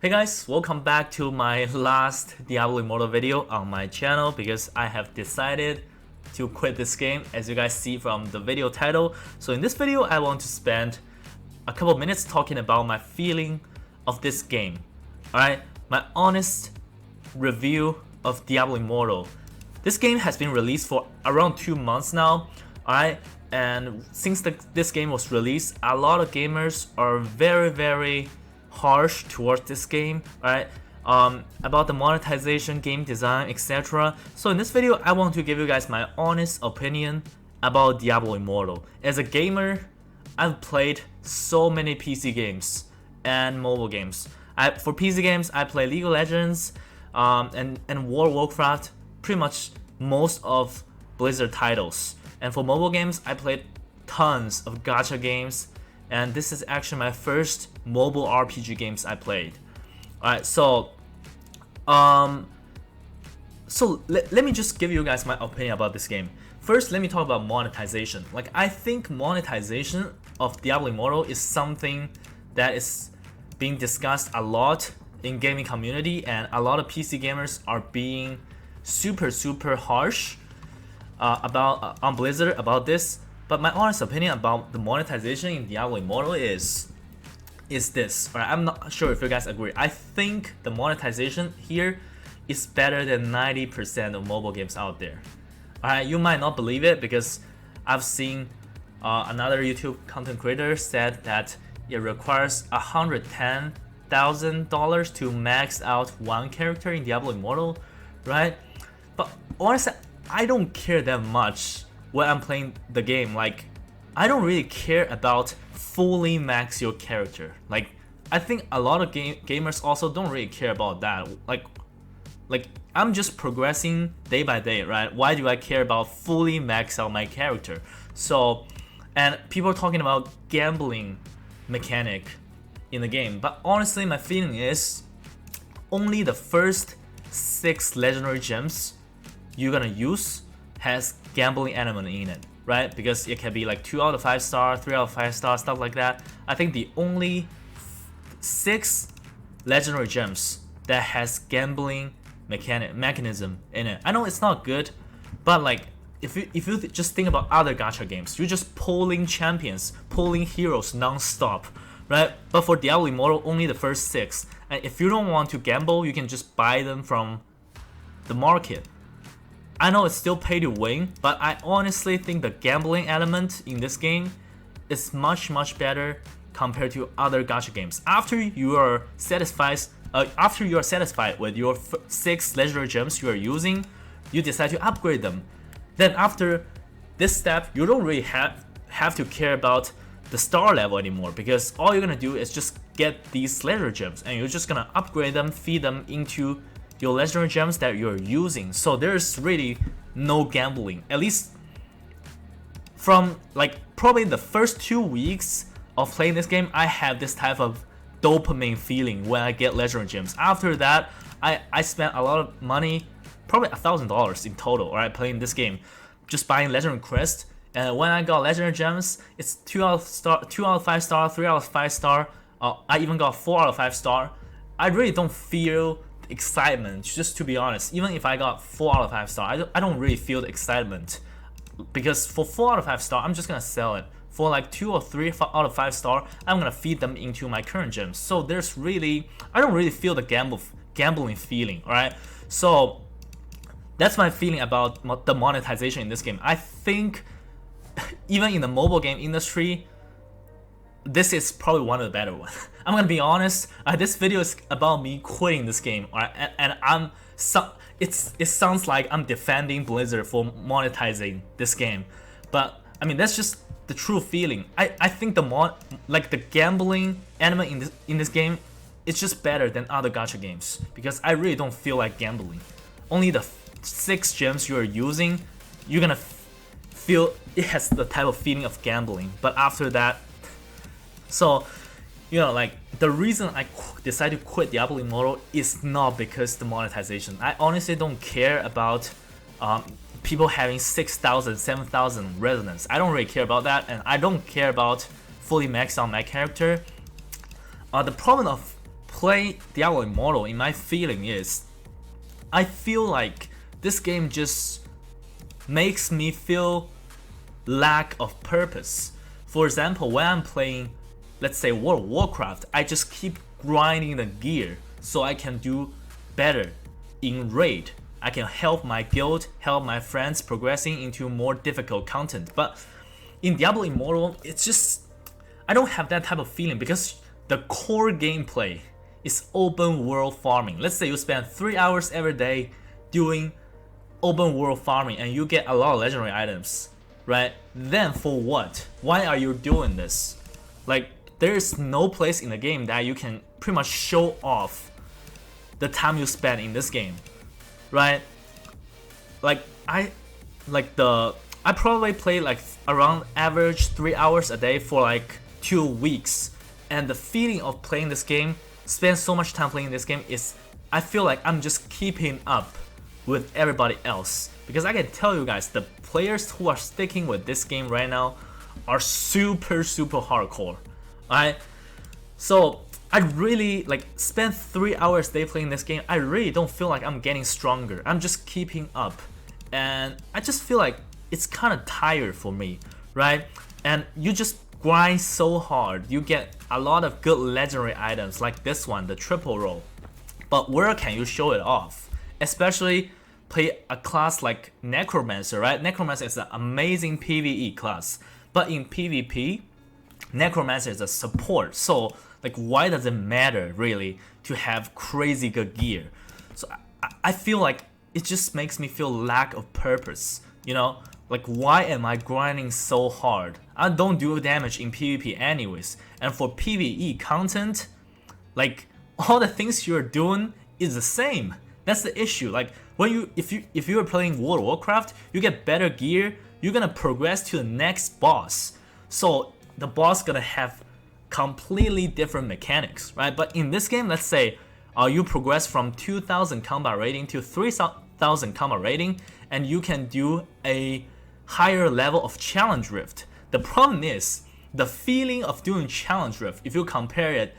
Hey guys, welcome back to my last Diablo Immortal video on my channel because I have decided to quit this game, as you guys see from the video title. So in this video I want to spend a couple minutes talking about my feeling of this game. Alright, my honest review of Diablo Immortal. This game has been released for around 2 months now, alright, and since this game was released, a lot of gamers are very harsh towards this game, right? About the monetization, game design, etc. So in this video, I want to give you guys my honest opinion about Diablo Immortal. As a gamer, I've played so many PC games and mobile games. For PC games, I play League of Legends and World of Warcraft, pretty much most of Blizzard titles. And for mobile games, I played tons of gacha games, and this is actually my first mobile RPG games I played. Alright, so let me just give you guys my opinion about this game. First, let me talk about monetization. Like, I think monetization of Diablo Immortal is something that is being discussed a lot in gaming community, and a lot of PC gamers are being super harsh on Blizzard about this. But my honest opinion about the monetization in Diablo Immortal is this. Right? I'm not sure if you guys agree. I think the monetization here is better than 90% of mobile games out there. Alright, you might not believe it because I've seen another YouTube content creator said that it requires $110,000 to max out one character in Diablo Immortal, right? But honestly, I don't care that much when I'm playing the game. Like, I don't really care about fully max your character. Like, I think a lot of gamers also don't really care about that. Like I'm just progressing day by day, right? Why do I care about fully max out my character? So, and people are talking about gambling mechanic in the game, but honestly, my feeling is only the first 6 legendary gems you're gonna use has gambling element in it, right? Because it can be like 2 out of 5 star, 3 out of 5 star, stuff like that. I think the only 6 legendary gems that has gambling mechanism in it. I know it's not good, but like if you just think about other gacha games, you're just pulling champions, pulling heroes non-stop, right? But for Diablo Immortal, only the first 6. And if you don't want to gamble, you can just buy them from the market. I know it's still pay to win, but I honestly think the gambling element in this game is much better compared to other gacha games. After you are satisfied with your 6 legendary gems you are using, you decide to upgrade them. Then after this step, you don't really have to care about the star level anymore, because all you're gonna do is just get these legendary gems, and you're just gonna upgrade them, feed them into your legendary gems that you're using. So there's really no gambling. At least from like probably the first 2 weeks of playing this game, I have this type of dopamine feeling when I get legendary gems. After that, I spent a lot of money, probably $1,000 in total, alright, playing this game, just buying legendary quests. And when I got legendary gems, it's 2 out of 5 star, 3 out of 5 star. I even got 4 out of 5 star. I really don't feel excitement, just to be honest. Even if I got 4 out of 5 star, I don't really feel the excitement, because for 4 out of 5 star, I'm just gonna sell it. For like 2 or 3 out of 5 star, I'm gonna feed them into my current gems. So there's really, I don't really feel the gambling feeling, alright? So that's my feeling about the monetization in this game. I think even in the mobile game industry, this is probably one of the better ones. I'm gonna be honest. This video is about me quitting this game, right? And it sounds like I'm defending Blizzard for monetizing this game, but I mean that's just the true feeling. I think the gambling element in this game is just better than other gacha games, because I really don't feel like gambling. Only the 6 gems you are using, you're gonna feel it has the type of feeling of gambling. But after that, so, you know, like, the reason I decided to quit Diablo Immortal is not because the monetization. I honestly don't care about people having 6,000, 7,000 resonance. I don't really care about that, and I don't care about fully maxed out my character. The problem of play Diablo Immortal, in my feeling is, I feel like this game just makes me feel lack of purpose. For example, when I'm playing, let's say World of Warcraft, I just keep grinding the gear so I can do better in raid. I can help my guild, help my friends progressing into more difficult content. But in Diablo Immortal, it's just, I don't have that type of feeling because the core gameplay is open world farming. Let's say you spend 3 hours every day doing open world farming and you get a lot of legendary items, right? Then for what? Why are you doing this? Like, there's no place in the game that you can pretty much show off the time you spend in this game, right? Like I probably play like around average 3 hours a day for like 2 weeks, and the feeling of playing this game, spend so much time playing this game, is I feel like I'm just keeping up with everybody else. Because I can tell you guys, the players who are sticking with this game right now are super hardcore. Alright, so I really like spend 3 hours a day playing this game. I really don't feel like I'm getting stronger. I'm just keeping up, and I just feel like it's kind of tired for me, right? And you just grind so hard. You get a lot of good legendary items like this one, the triple roll. But where can you show it off? Especially play a class like Necromancer, right? Necromancer is an amazing PvE class, but in PvP, Necromancer is a support. So like, why does it matter really to have crazy good gear? So I feel like it just makes me feel lack of purpose, you know? Like, why am I grinding so hard? I don't do damage in PvP anyways. And for PvE content, like, all the things you're doing is the same. That's the issue. Like, when you if you are playing World of Warcraft, you get better gear, you're gonna progress to the next boss. So the boss gonna have completely different mechanics, right? But in this game, let's say you progress from 2000 combat rating to 3000 combat rating, and you can do a higher level of challenge rift. The problem is the feeling of doing challenge rift, if you compare it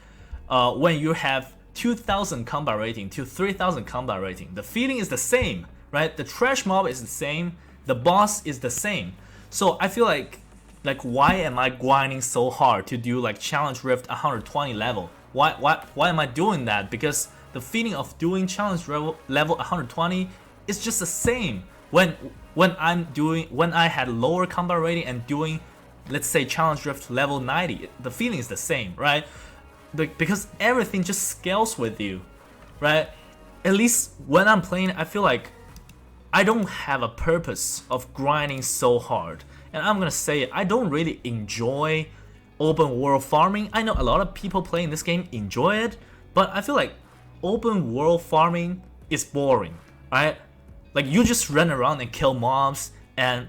when you have 2000 combat rating to 3000 combat rating, the feeling is the same, right? The trash mob is the same, the boss is the same. So I feel like why am I grinding so hard to do like challenge rift 120 level? Why am I doing that? Because the feeling of doing challenge level 120 is just the same when I had lower combat rating and doing, let's say, challenge rift level 90. The feeling is the same, right? Because everything just scales with you, right? At least when I'm playing, I feel like I don't have a purpose of grinding so hard. And I'm gonna say it, I don't really enjoy open world farming. I know a lot of people playing this game enjoy it, but I feel like open world farming is boring, right? Like, you just run around and kill mobs and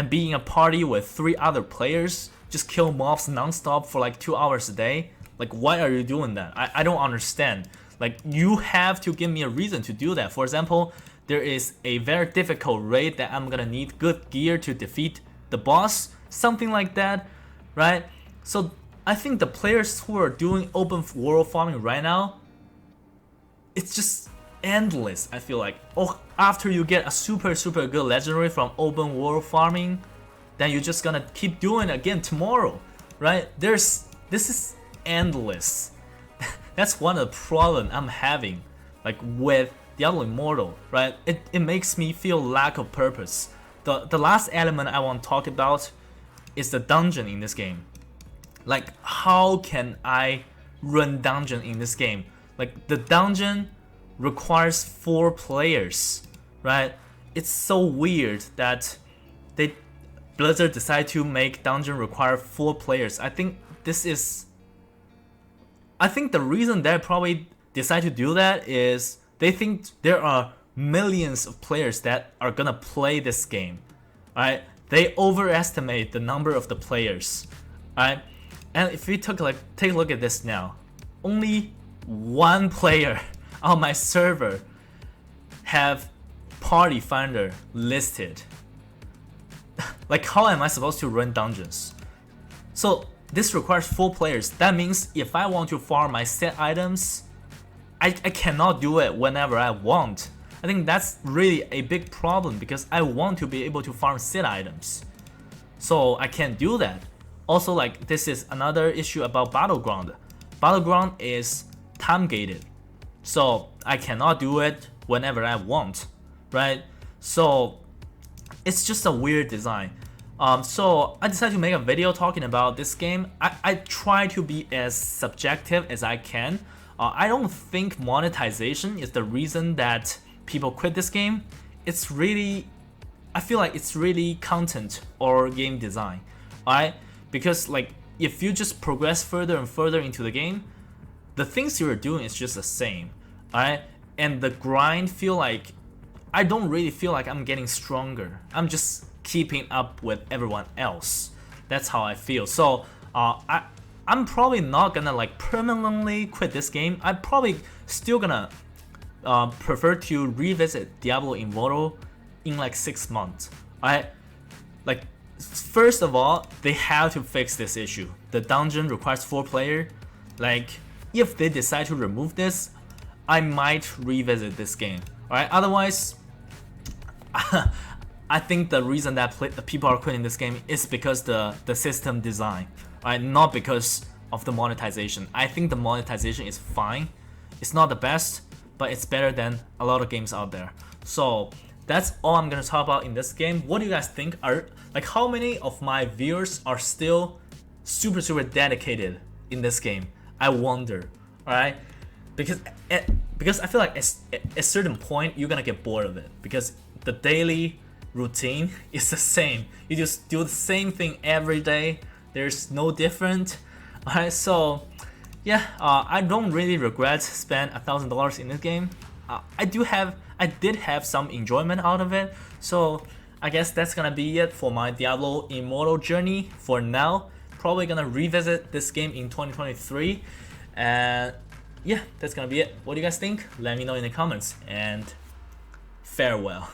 be in a party with 3 other players, just kill mobs non-stop for like 2 hours a day. Like, why are you doing that? I don't understand. Like, you have to give me a reason to do that. For example, there is a very difficult raid that I'm gonna need good gear to defeat the boss, something like that, right? So I think the players who are doing open world farming right now, it's just endless. I feel like, oh, after you get a super good legendary from open world farming, then you're just gonna keep doing it again tomorrow, right? This is endless. That's one of the problems I'm having, like, with Diablo Immortal, right? It makes me feel lack of purpose. The last element I want to talk about is the dungeon in this game. Like, how can I run dungeon in this game? Like, the dungeon requires 4 players, right? It's so weird that Blizzard decided to make dungeon require 4 players. I think the reason they probably decide to do that is they think there are millions of players that are gonna play this game, right? They overestimate the number of the players, right? And if we take a look at this now, only 1 player on my server have party finder listed. Like, how am I supposed to run dungeons? So this requires 4 players. That means if I want to farm my set items, I cannot do it whenever I want. I think that's really a big problem because I want to be able to farm seed items. So I can't do that. Also, like, this is another issue about Battleground. Battleground is time gated. So I cannot do it whenever I want, right? So it's just a weird design. So I decided to make a video talking about this game. I try to be as subjective as I can. I don't think monetization is the reason that people quit this game. It's really, I feel like it's really content or game design, alright? Because like if you just progress further and further into the game, the things you're doing is just the same, alright? And the grind feel like, I don't really feel like I'm getting stronger. I'm just keeping up with everyone else. That's how I feel. So I'm probably not gonna like permanently quit this game. I'm probably still gonna prefer to revisit Diablo Immortal in like 6 months. Like, first of all, they have to fix this issue. The dungeon requires 4 player. Like, if they decide to remove this, I might revisit this game. Alright, otherwise, I think the reason that people are quitting this game is because the system design, right? Not because of the monetization. I think the monetization is fine. It's not the best, but it's better than a lot of games out there. So that's all I'm gonna talk about in this game. What do you guys think? Like, how many of my viewers are still super dedicated in this game? I wonder, alright? Because I feel like at a certain point you're gonna get bored of it because the daily routine is the same. You just do the same thing every day. There's no different. Alright, so yeah, I don't really regret spending $1,000 in this game. I did have some enjoyment out of it. So I guess that's gonna be it for my Diablo Immortal journey for now. Probably gonna revisit this game in 2023, and yeah, that's gonna be it. What do you guys think? Let me know in the comments, and farewell.